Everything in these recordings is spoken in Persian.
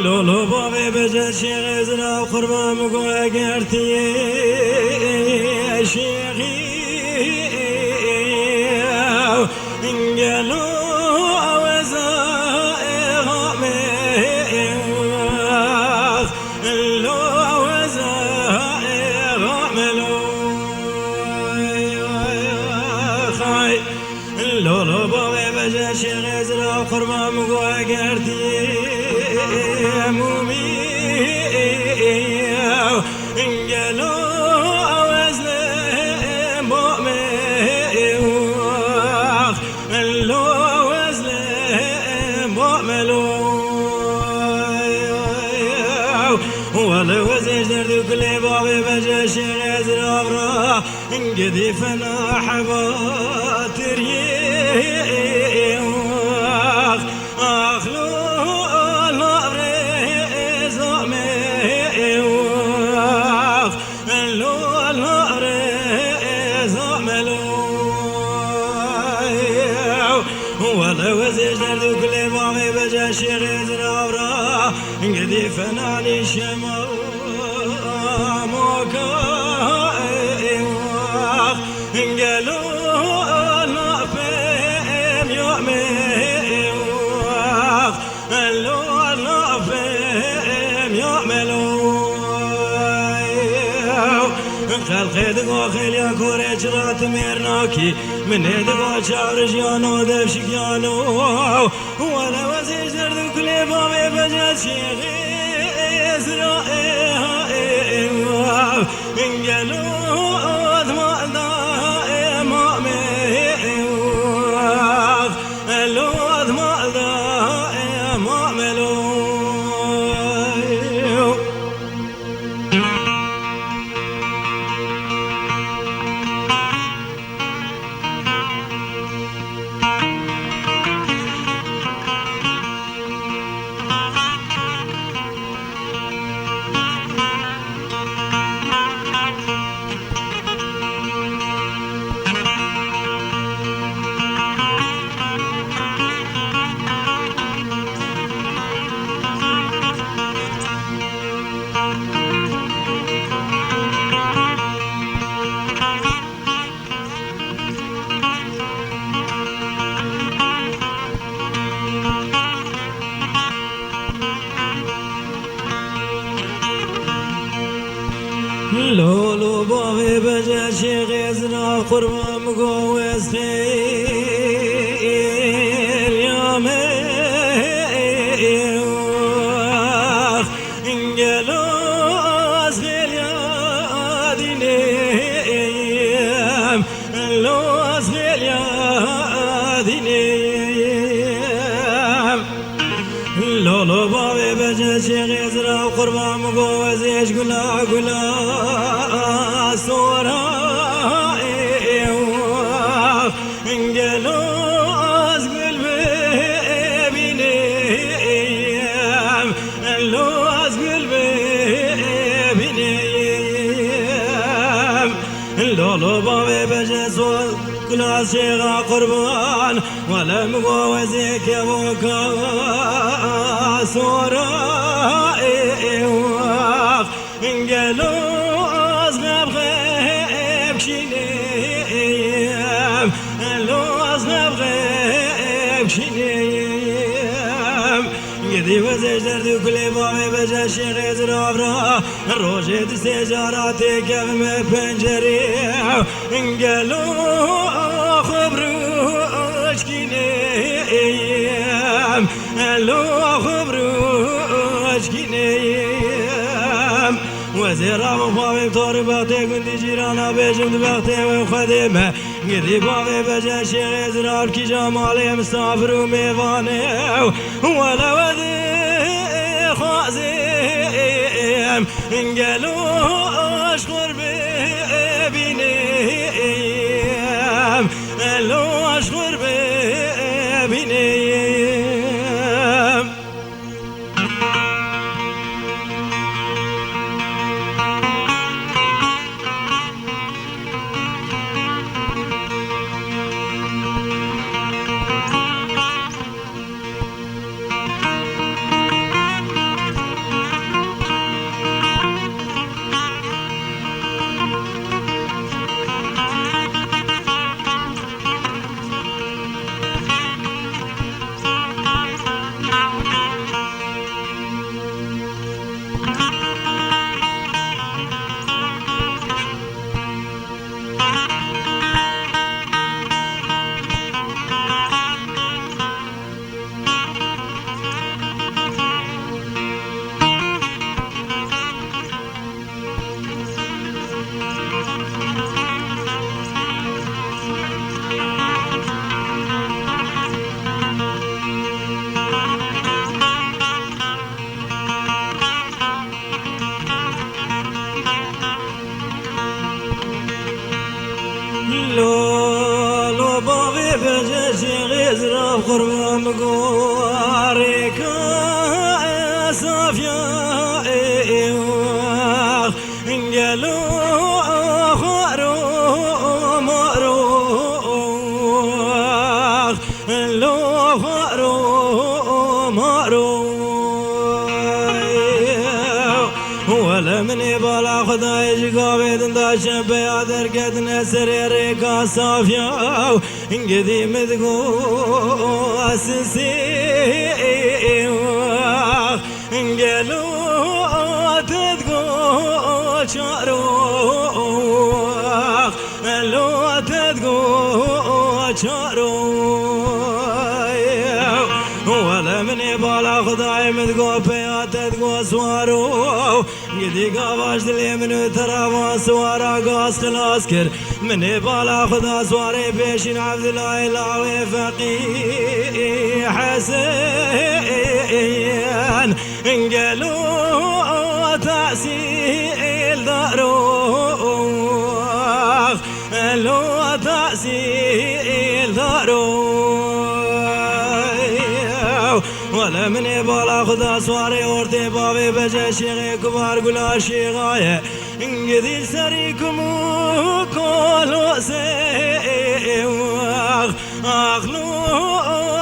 لولو بابي بجد شيخ زرا وخربا مقوى قرتي شيخي انقلوا وزائغ ميوخ اللو وزائغ ملوخ لولو بابي بجد شيخ زرا وخربا مقوى قرتي مومي انقلوا وزن مؤمنوخ اللو وزن مؤمنوخ ولا وزن جردو كل بابي بجاش غزر أغرى انقذي فنا حباتر يوخ أخلو ولا وزير كل بابي بجاش غزر أورا انقذي فناني شمال موكايوخ انقلوا نافم يؤمنوخ اللو نافم يؤمنوخ خلقي دقو خيليا كوري جرات ميرناكي من هدقو شعر جيانو دفش جيانو ولا وزي جردو كلي بابي بجد شيخي إسرائيل انقلو أدمان دائم مؤمنوخ اللو أدمان دائم مؤمنوخ لولو بابي بجا شيخ يزرع قربا مقوز خيل يا ميوخ انقلوا خيل يا دينيم لو خيل يا دينيم لولو بابي بجا شيخ يزرع قربا مقوز ايش قلا قلا صورائيوخ انقلوز قلبي بنيم اللوز قلبي بنيم لولو بابي بجسول كل شيخ قربان ولا مقوزيك يا بوكا صورائيوخ انقلوز غبغب شنيم اللوز غبغب شنيم قدي وزيج دردو كلي بابي بجا شيخ يزر أبرا روجي تسجاراتي كيف مبنجري انقلو خبروش كنيم اللو خبروش كنيم وزير مفاوي بطارباتي قندي جيرانا بيجم دبختي وخدمه قدي باغي بجا شيخ يزرار كي جمالي مسافر وميفاني ولا وذي خازم انقلوا اشخر ببنيم اللو اشخر ببنيم بجش غزرا قربان مقارك صافيا انقلو خارو مروخ لو خارو مروخ ولا من بالا خداي جقابيد داشن بيادر قد نسر ريكا صافيا انقدي مدقو اسسي انقلو تدقو شاروخ لو تدقو شاروخ ولا من بالا خداي مدقو بيات تدقو سوارو قدي قواش دلي منو ترى سوارا قاس خلاص كر من بالا خدا سواري بيشين عبد الله لاوي فقيه حسين انقلوا تأسيل داروخ لو تأسيل داروخ ولا من بالا خدا سواري ورتي بابي بجا شيخي كبار قلا شيخايا انقذي سريكم كولو سيوخ اخلو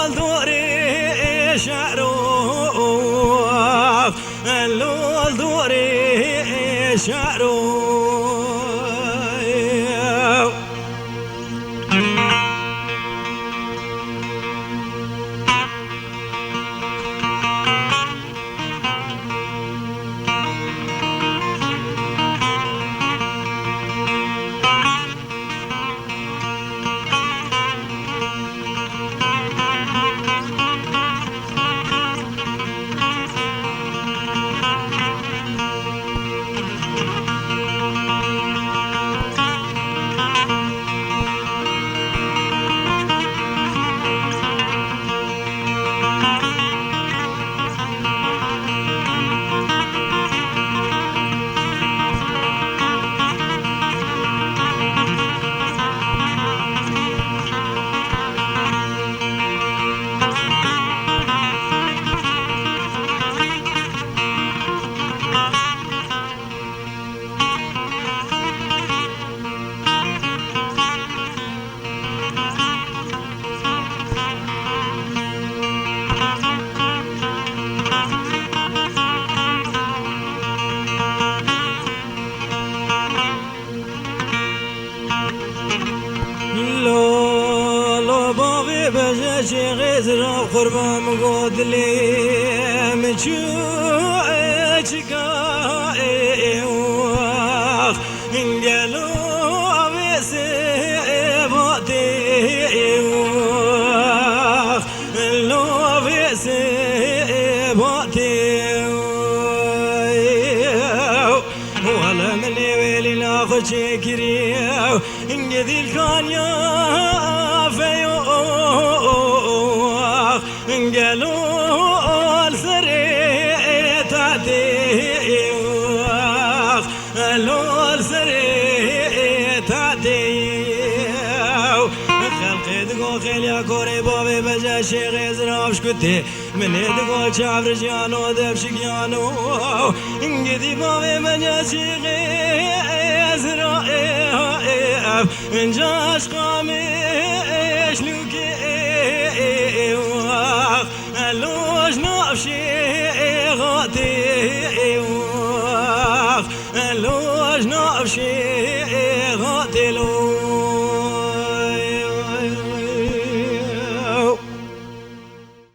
الدوري شعروخ لو الدوري شعروخ بجش غزرا قربان قدلي مشوش قائواخ انقلو بسيباتي واخ لو بسيباتي ولا من ويلي ناخذ شكريا انقذي الكانيا قالوا السريت عديوخ قالوا السريت عديوخ خلقي دقو خيل يا كوري بابي بجا شيخ يزراب شكتي من دقو شعب رجيانو دبشك يانو انقذي بابي بجا شيخ يزراب انجاش قاميش لوكي لوش نفشي غادي لوش نفشي